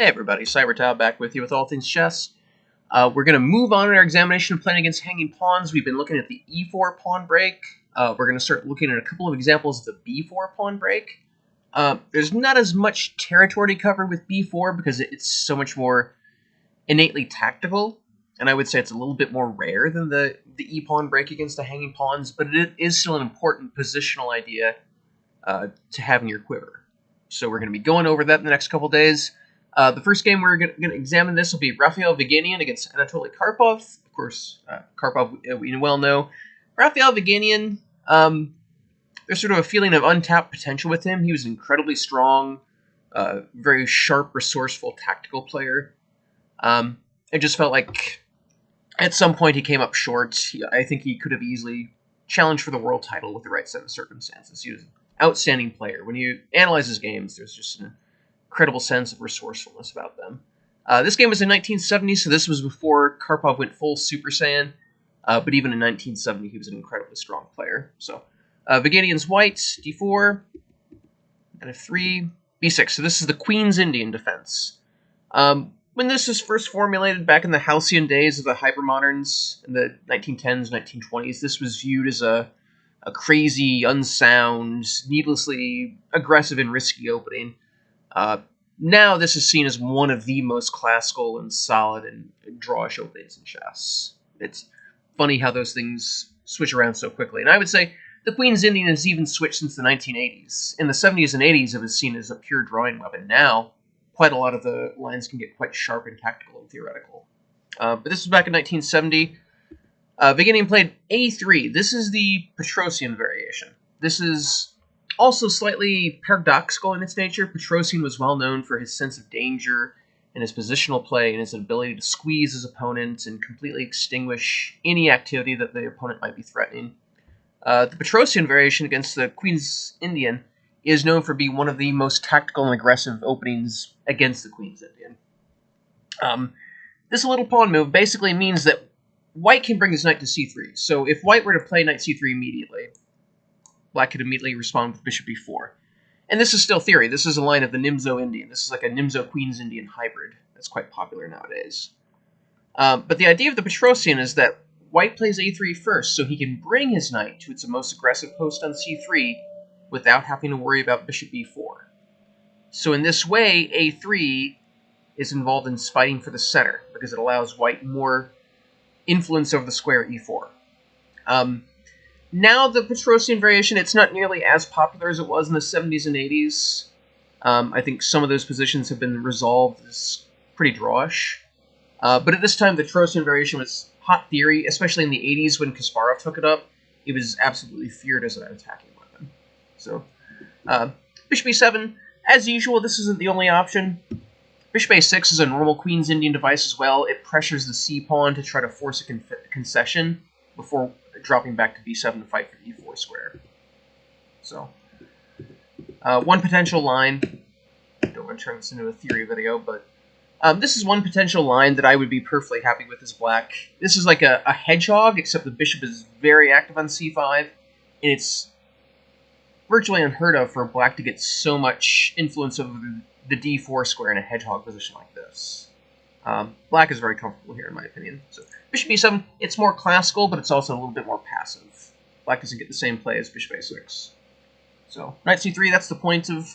Hey everybody, CyberTile back with you with all things chess. We're going to move on in our examination of playing against hanging pawns. We've been looking at the e4 pawn break. We're going to start looking at a couple of examples of the b4 pawn break. There's not as much territory to cover with b4 because it's so much more innately tactical, and I would say it's a little bit more rare than the e-pawn break against the hanging pawns, but it is still an important positional idea to have in your quiver. So we're going to be going over that in the next couple days. The first game we're going to examine this will be Rafael Vaganian against Vaganian-Karpov. Of course, Karpov, we well know. Rafael Vaganian, there's sort of a feeling of untapped potential with him. He was an incredibly strong, very sharp, resourceful, tactical player. It just felt like at some point he came up short. I think he could have easily challenged for the world title with the right set of circumstances. He was an outstanding player. When you analyze his games, there's just an incredible sense of resourcefulness about them. This game was in 1970, so this was before Karpov went full Super Saiyan, but even in 1970 he was an incredibly strong player. So Vaganian's white, d4, and f3, b6. So this is the Queen's Indian defense. When this was first formulated back in the halcyon days of the hypermoderns in the 1910s, 1920s, this was viewed as a crazy, unsound, needlessly aggressive and risky opening. Now this is seen as one of the most classical and solid and drawish openings in chess. It's funny how those things switch around so quickly. And I would say the Queen's Indian has even switched since the 1980s. In the 70s and 80s, it was seen as a pure drawing weapon. Now, quite a lot of the lines can get quite sharp and tactical and theoretical. But this was back in 1970. Vaganian played a3. This is the Petrosian variation. This is also slightly paradoxical in its nature. Petrosian was well known for his sense of danger and his positional play and his ability to squeeze his opponent and completely extinguish any activity that the opponent might be threatening. The Petrosian variation against the Queen's Indian is known for being one of the most tactical and aggressive openings against the Queen's Indian. This little pawn move basically means that White can bring his knight to c3. So if White were to play knight c3 immediately, Black could immediately respond with bishop b4. And this is still theory. This is a line of the Nimzo Indian. This is like a Nimzo Queen's Indian hybrid that's quite popular nowadays. But the idea of the Petrosian is that White plays a3 first, so he can bring his knight to its most aggressive post on c3 without having to worry about bishop b4. So in this way, a3 is involved in fighting for the center, because it allows White more influence over the square e4. Now the Petrosian variation, it's not nearly as popular as it was in the 70s and 80s. I think some of those positions have been resolved as pretty drawish. But at this time, the Petrosian variation was hot theory, especially in the 80s when Kasparov took it up. It was absolutely feared as an attacking weapon. So, bishop b7, as usual, this isn't the only option. Bishop a6 is a normal Queen's Indian device as well. It pressures the c-pawn to try to force a concession before dropping back to b7 to fight for the e4 square. So, one potential line. I don't want to turn this into a theory video, but this is one potential line that I would be perfectly happy with as Black. This is like a hedgehog, except the bishop is very active on c5, and it's virtually unheard of for Black to get so much influence over the d4 square in a hedgehog position like this. Black is very comfortable here, in my opinion. So bishop b7, it's more classical, but it's also a little bit more passive. Black doesn't get the same play as bishop a6. So knight c3, that's the point of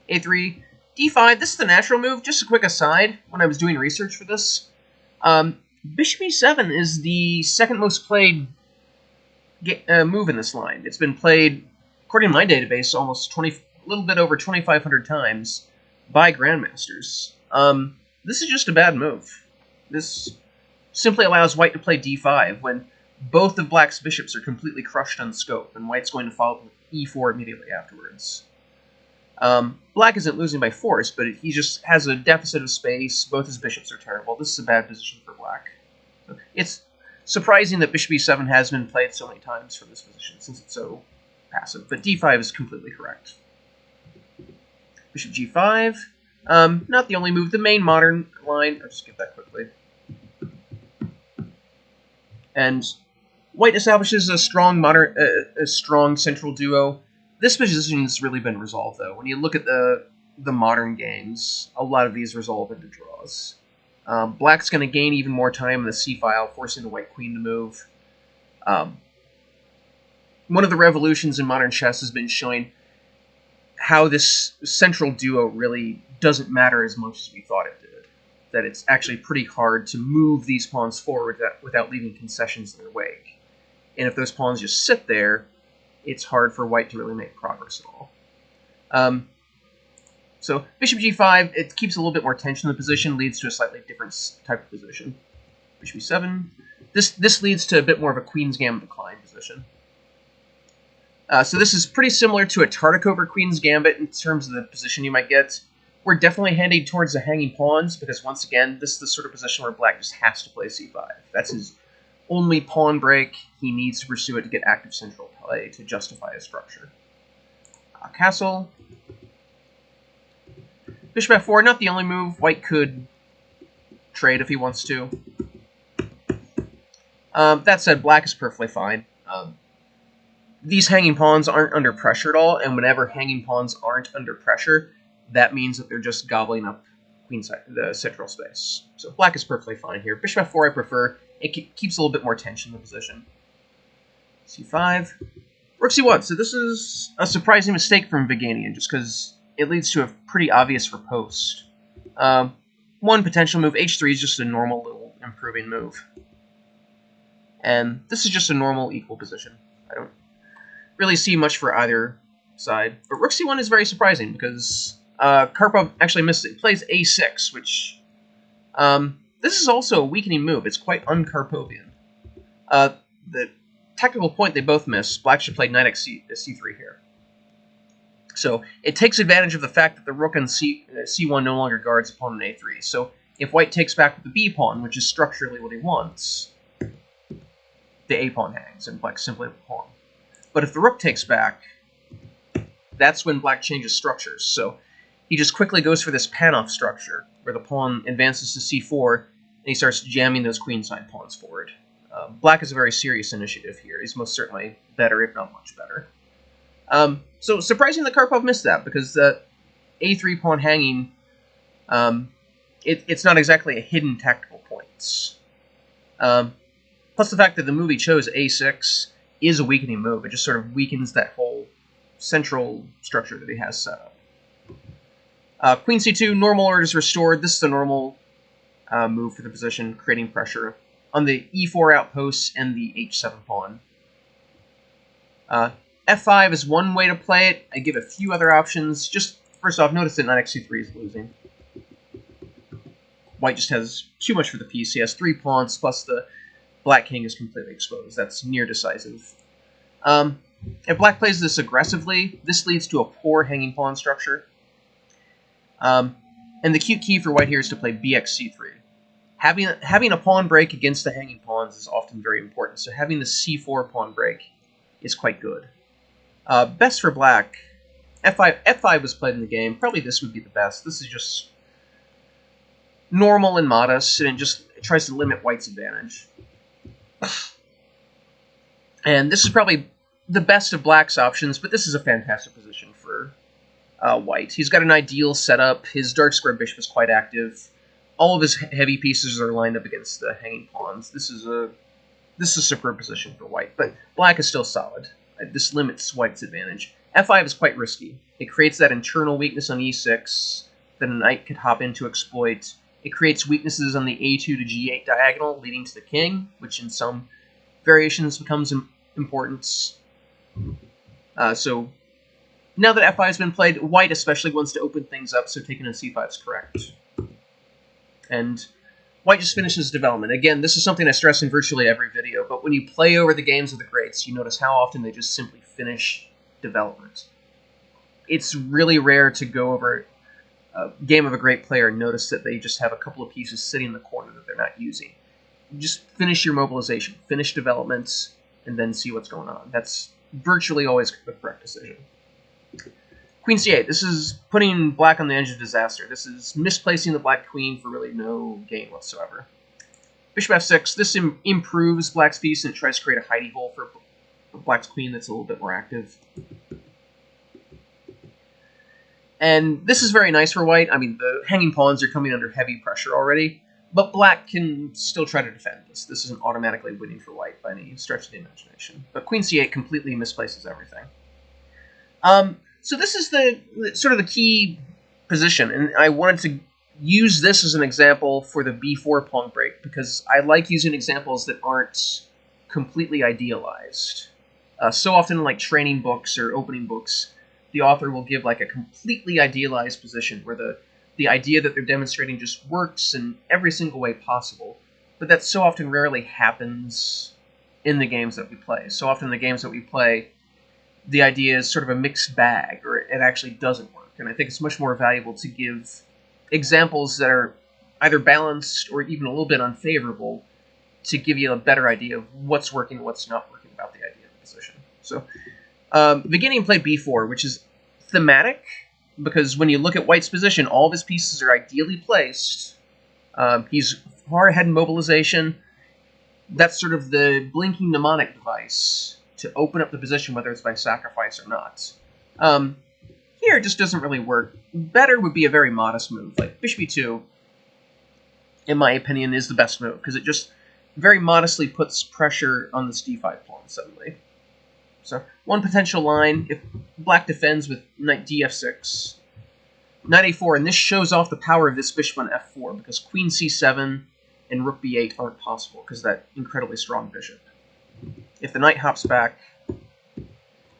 a3. d5, this is the natural move. Just a quick aside, when I was doing research for this, bishop e7 is the second most played move in this line. It's been played, according to my database, almost a little bit over 2,500 times by grandmasters. This is just a bad move. This simply allows White to play d5 when both of Black's bishops are completely crushed on scope, and White's going to follow with e4 immediately afterwards. Black isn't losing by force, but he just has a deficit of space. Both his bishops are terrible. This is a bad position for Black. So it's surprising that bishop e7 has been played so many times from this position, since it's so passive, but d5 is completely correct. Bishop g5. Not the only move. The main modern line. I'll just get that quickly. And White establishes a strong central duo. This position has really been resolved, though. When you look at the the modern games, a lot of these resolve into draws. Black's going to gain even more time in the c-file, forcing the white queen to move. One of the revolutions in modern chess has been showing how this central duo really doesn't matter as much as we thought it did. That it's actually pretty hard to move these pawns forward without leaving concessions in their wake. And if those pawns just sit there, it's hard for white to really make progress at all. So bishop g5, it keeps a little bit more tension in the position, leads to a slightly different type of position. Bishop e7. This leads to a bit more of a Queen's Gambit decline position. So this is pretty similar to a Tartikover Queen's Gambit in terms of the position you might get. We're definitely heading towards the hanging pawns, because once again, this is the sort of position where black just has to play c5. That's his only pawn break. He needs to pursue it to get active central play to justify his structure. Castle. Bishop f4, not the only move. White could trade if he wants to. That said, black is perfectly fine. These hanging pawns aren't under pressure at all, and whenever hanging pawns aren't under pressure, that means that they're just gobbling up queenside, the central space. So black is perfectly fine here. Bishop f4 I prefer. It keeps a little bit more tension in the position. c5. Rook c1. So this is a surprising mistake from Vaganian, just because it leads to a pretty obvious riposte. One potential move, h3 is just a normal little improving move. And this is just a normal equal position. I don't really see much for either side. But rook c1 is very surprising, because Karpov actually missed it. He plays a6, which... this is also a weakening move. It's quite un-Karpovian. The technical point they both miss, black should play knight c3 here. So it takes advantage of the fact that the rook on c1 no longer guards opponent a3. So if white takes back with the b-pawn, which is structurally what he wants, the a-pawn hangs, and black simply a pawn. But if the rook takes back, that's when black changes structures. So he just quickly goes for this pan-off structure, where the pawn advances to c4, and he starts jamming those queenside pawns forward. Black is a very serious initiative here. He's most certainly better, if not much better. So surprising that Karpov missed that, because the a3 pawn hanging, it's not exactly a hidden tactical point. Plus the fact that the move he chose, a6, is a weakening move. It just sort of weakens that whole central structure that he has set up. Queen c2, normal order is restored. This is the normal move for the position, creating pressure on the e4 outposts and the h7 pawn. f5 is one way to play it. I give a few other options. Just first off, notice that knight c3 is losing. White just has too much for the piece. He has 3 pawns, plus the black king is completely exposed. That's near decisive. If black plays this aggressively, this leads to a poor hanging pawn structure. And the cute key for white here is to play bxc3. Having a pawn break against the hanging pawns is often very important, so having the c4 pawn break is quite good. Best for black, f5 was played in the game. Probably this would be the best. This is just normal and modest, and it tries to limit white's advantage. And this is probably the best of black's options, but this is a fantastic position for white. He's got an ideal setup. His dark square bishop is quite active. All of his heavy pieces are lined up against the hanging pawns. This is a superb position for white, but black is still solid. This limits white's advantage. f5 is quite risky. It creates that internal weakness on e6 that a knight could hop in to exploit. It creates weaknesses on the a2 to g8 diagonal, leading to the king, which in some variations becomes important. So now that f5 has been played, white especially wants to open things up, so taking a c5 is correct. And white just finishes development. Again, this is something I stress in virtually every video, but when you play over the games of the greats, you notice how often they just simply finish development. It's really rare to go over a game of a great player and notice that they just have a couple of pieces sitting in the corner that they're not using. Just finish your mobilization, finish developments, and then see what's going on. That's virtually always the correct decision. Queen c8. This is putting black on the edge of disaster. This is misplacing the black queen for really no gain whatsoever. Bishop f6. This improves black's piece and it tries to create a hidey hole for black's queen that's a little bit more active. And this is very nice for white. I mean, the hanging pawns are coming under heavy pressure already, but black can still try to defend this. This isn't automatically winning for white by any stretch of the imagination. But queen c8 completely misplaces everything. So this is the sort of the key position, and I wanted to use this as an example for the b4 pawn break because I like using examples that aren't completely idealized. So often in like training books or opening books, the author will give like a completely idealized position where the idea that they're demonstrating just works in every single way possible. But that so often rarely happens in the games that we play. So often in the games that we play, the idea is sort of a mixed bag, or it actually doesn't work. And I think it's much more valuable to give examples that are either balanced or even a little bit unfavorable to give you a better idea of what's working and what's not working about the idea of the position. So Vaganian played b4, which is thematic, because when you look at white's position, all of his pieces are ideally placed. He's far ahead in mobilization. That's sort of the blinking mnemonic device to open up the position, whether it's by sacrifice or not. Here, it just doesn't really work. Better would be a very modest move. Like bishop e2, in my opinion, is the best move, because it just very modestly puts pressure on this d5 pawn suddenly. So, one potential line, if black defends with knight df6, knight a4, and this shows off the power of this bishop on f4, because queen c7 and rook b8 aren't possible, because of that incredibly strong bishop. If the knight hops back,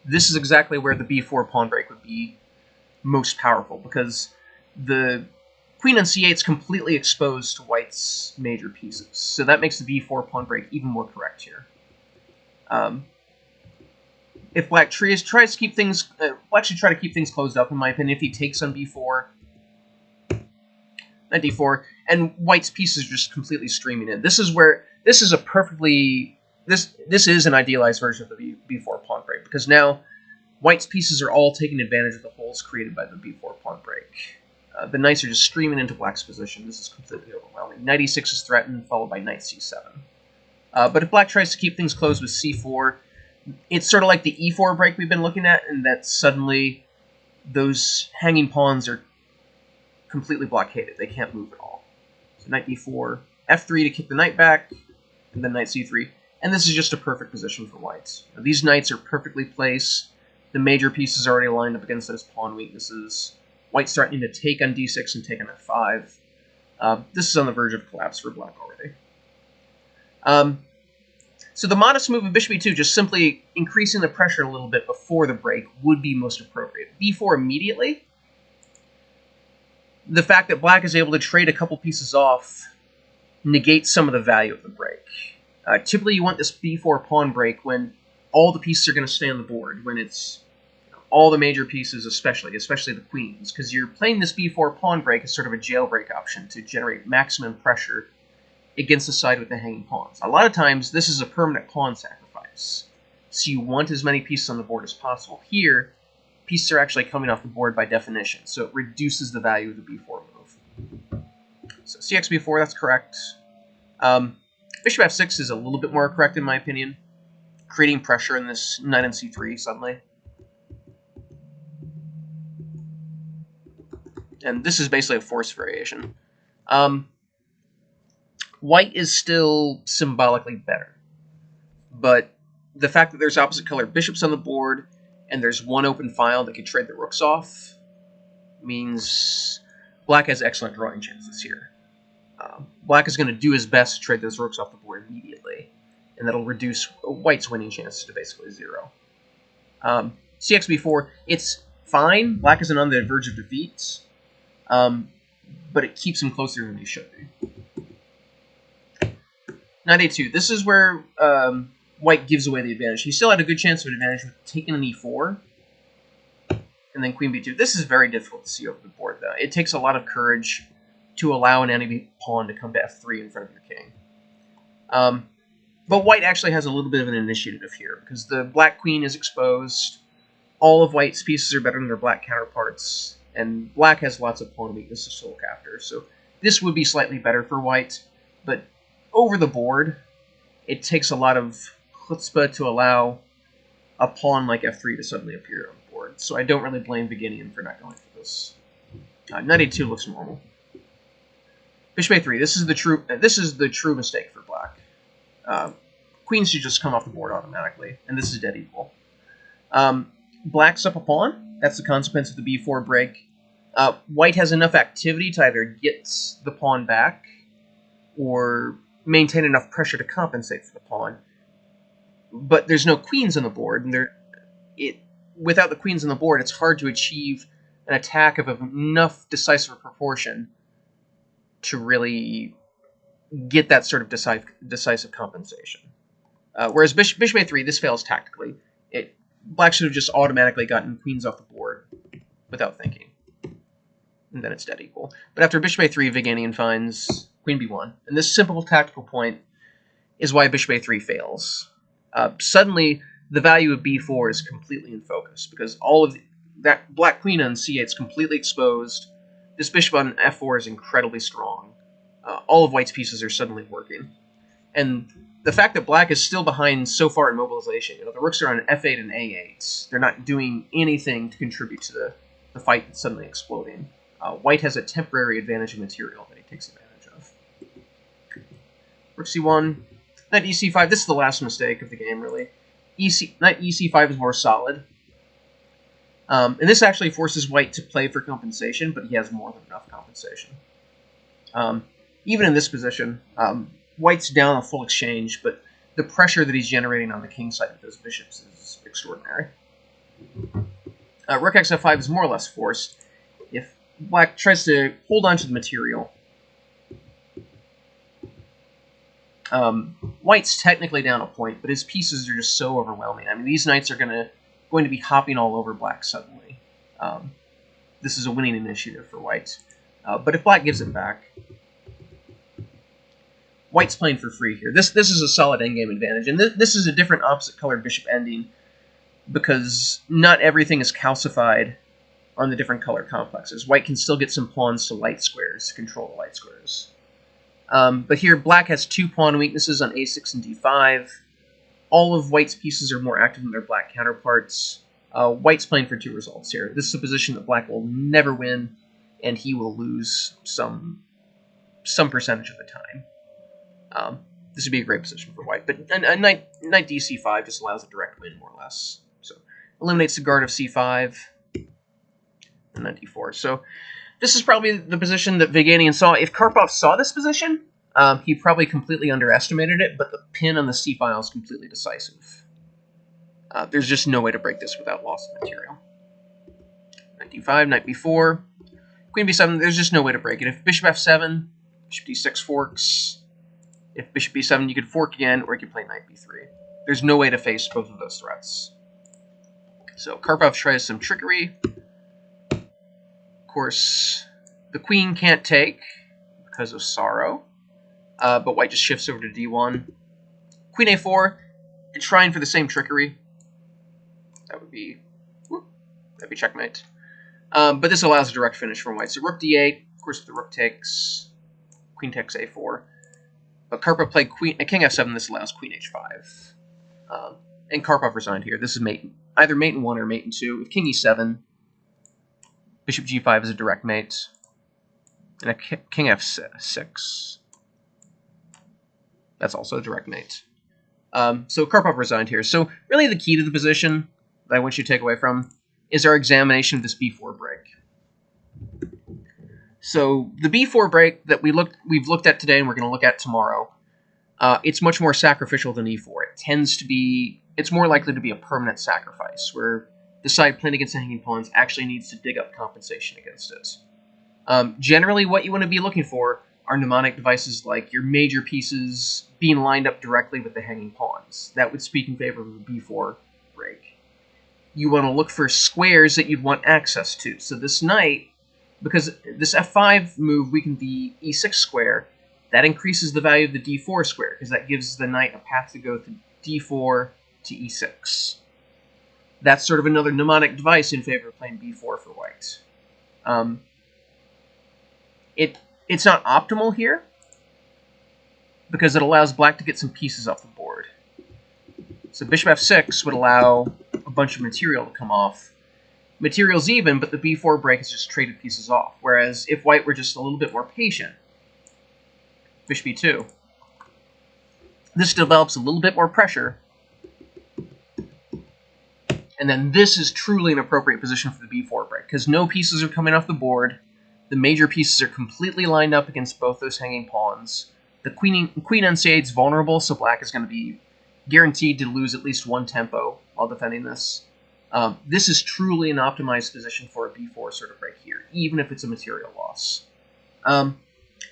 this is exactly where the b4 pawn break would be most powerful, because the queen on c8 is completely exposed to white's major pieces. So that makes the b4 pawn break even more correct here. If black tries to keep things, black should try to keep things closed up, in my opinion. If he takes on b4, knight d4, and white's pieces are just completely streaming in. This is where this is a perfectly this is an idealized version of the b4 pawn break, because now white's pieces are all taking advantage of the holes created by the b4 pawn break. The knights are just streaming into black's position. This is completely overwhelming. Knight e6 is threatened, followed by knight c7. But if black tries to keep things closed with c4, it's sort of like the e4 break we've been looking at, and that suddenly those hanging pawns are completely blockaded. They can't move at all. So knight d4, f3 to kick the knight back, and then knight c3. And this is just a perfect position for white. Now, these knights are perfectly placed. The major pieces are already lined up against those pawn weaknesses. White's threatening to take on d6 and take on f5. This is on the verge of collapse for black already. So the modest move of bishop e2, just simply increasing the pressure a little bit before the break, would be most appropriate. b4 immediately. The fact that black is able to trade a couple pieces off negates some of the value of the break. Typically, you want this b4 pawn break when all the pieces are going to stay on the board, when it's all the major pieces, especially the queens, because you're playing this b4 pawn break as sort of a jailbreak option to generate maximum pressure against the side with the hanging pawns. A lot of times, this is a permanent pawn sacrifice, so you want as many pieces on the board as possible. Here, pieces are actually coming off the board by definition, so it reduces the value of the b4 move. So cx b4, that's correct. Bishop f6 is a little bit more correct in my opinion, creating pressure in this knight on c3 suddenly. And this is basically a force variation. White is still symbolically better, but the fact that there's opposite color bishops on the board and there's one open file that can trade the rooks off means black has excellent drawing chances here. Black is going to do his best to trade those rooks off the board immediately, and that'll reduce white's winning chances to basically 0. Cx b4, it's fine. Black isn't on the verge of defeat, but it keeps him closer than he should be. Knight a2. This is where white gives away the advantage. He still had a good chance of advantage with taking an e4, and then queen b2. This is very difficult to see over the board, though. It takes a lot of courage to allow an enemy pawn to come to f3 in front of your king. But white actually has a little bit of an initiative here, because the black queen is exposed. All of white's pieces are better than their black counterparts, and black has lots of pawn weaknesses to look after. So this would be slightly better for white, but over the board, it takes a lot of chutzpah to allow a pawn like f3 to suddenly appear on the board. So I don't really blame Vaganian for not going for this. Knight a2 looks normal. Bishop a3. This is the true mistake for black. Queen should just come off the board automatically, and this is dead equal. Black's up a pawn. That's the consequence of the b4 break. White has enough activity to either get the pawn back or maintain enough pressure to compensate for the pawn. But there's no queens on the board, and without the queens on the board, it's hard to achieve an attack of enough decisive proportion to really get that sort of decisive compensation. Whereas bishop a3, this fails tactically. Black should have just automatically gotten queens off the board without thinking. And then it's dead equal. But after bishop a3, Vaganian finds queen b1. And this simple tactical point is why bishop a3 fails. Suddenly, the value of b4 is completely in focus, because all of that black queen on c8 is completely exposed. This bishop on f4 is incredibly strong. All of white's pieces are suddenly working. And the fact that black is still behind so far in mobilization, the rooks are on f8 and a8. They're not doing anything to contribute to the fight that's suddenly exploding. White has a temporary advantage of material that he takes advantage of. Rook c1, knight ec5. This is the last mistake of the game, really. Knight ec5 is more solid. And this actually forces white to play for compensation, but he has more than enough compensation. Even in this position, white's down a full exchange, but the pressure that he's generating on the king side with those bishops is extraordinary. Rook xf5 is more or less forced. If black tries to hold on to the material, white's technically down a point, but his pieces are just so overwhelming. I mean, these knights are going to be hopping all over black suddenly. This is a winning initiative for white. But if black gives it back, white's playing for free here. This is a solid endgame advantage, and this is a different opposite-colored bishop ending because not everything is calcified on the different color complexes. White can still get some pawns to light squares to control the light squares. But here, black has 2 pawn weaknesses on a6 and d5. All of white's pieces are more active than their black counterparts. White's playing for 2 results here. This is a position that black will never win, and he will lose some percentage of the time. This would be a great position for white, but a knight dc5 just allows a direct win, more or less. So eliminates the guard of c5, and knight d4. So this is probably the position that Vaganian saw. If Karpov saw this position, he probably completely underestimated it, but the pin on the c file is completely decisive. There's just no way to break this without loss of material. Knight d5, knight b4, queen b7, there's just no way to break it. If bishop f7, bishop d6 forks. If bishop b7, you could fork again, or you could play knight b3. There's no way to face both of those threats. So Karpov tries some trickery. Of course, the queen can't take because of sorrow, but white just shifts over to d1. Queen a4, and trying for the same trickery. That would be checkmate. But this allows a direct finish from white. So rook d8, of course, if the rook takes, queen takes a4. But Karpov played king f7. This allows queen h5. And Karpov resigned here. This is either mate in 1 or mate in 2. With king e7, bishop g5 is a direct mate. And a king f6. That's also a direct mate. So Karpov resigned here. So really the key to the position that I want you to take away from is our examination of this b4 break. So the b4 break that we've looked at today and we're going to look at tomorrow, it's much more sacrificial than e4. It's more likely to be a permanent sacrifice, where the side playing against the hanging pawns actually needs to dig up compensation against it. Generally, what you want to be looking for are mnemonic devices like your major pieces being lined up directly with the hanging pawns. That would speak in favor of a b4 break. You want to look for squares that you'd want access to. So this knight, because this f5 move weakened the e6 square, that increases the value of the d4 square, because that gives the knight a path to go through d4 to e6. That's sort of another mnemonic device in favor of playing b4 for white. It's not optimal here, because it allows black to get some pieces off the board. So bishop f6 would allow a bunch of material to come off, material's even, but the b4 break is just traded pieces off. Whereas if white were just a little bit more patient, fish b2, this develops a little bit more pressure, and then this is truly an appropriate position for the b4 break, because no pieces are coming off the board, the major pieces are completely lined up against both those hanging pawns, the queen n8 is vulnerable, so black is going to be guaranteed to lose at least one tempo while defending this. This is truly an optimized position for a b4 sort of break here, even if it's a material loss.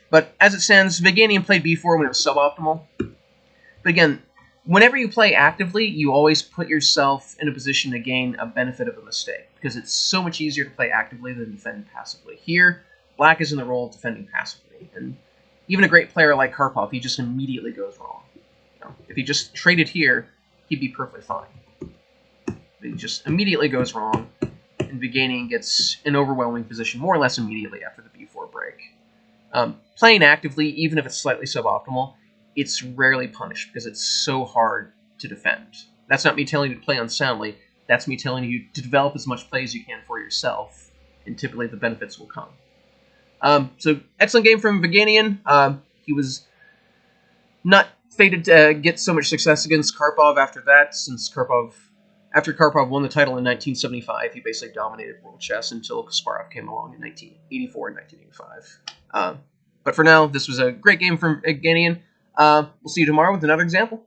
But as it stands, Vaganian played b4 when it was suboptimal. But again, whenever you play actively, you always put yourself in a position to gain a benefit of a mistake, because it's so much easier to play actively than defend passively. Here, black is in the role of defending passively, and even a great player like Karpov, he just immediately goes wrong. If he just traded here, he'd be perfectly fine. But he just immediately goes wrong, and Vaganian gets an overwhelming position more or less immediately after the b4 break. Playing actively, even if it's slightly suboptimal, it's rarely punished because it's so hard to defend. That's not me telling you to play unsoundly. That's me telling you to develop as much play as you can for yourself, and typically the benefits will come. So, excellent game from Vaganian. He was not fated to get so much success against Karpov after that, since after Karpov won the title in 1975, he basically dominated world chess until Kasparov came along in 1984 and 1985. But for now, this was a great game from Vaganian. We'll see you tomorrow with another example.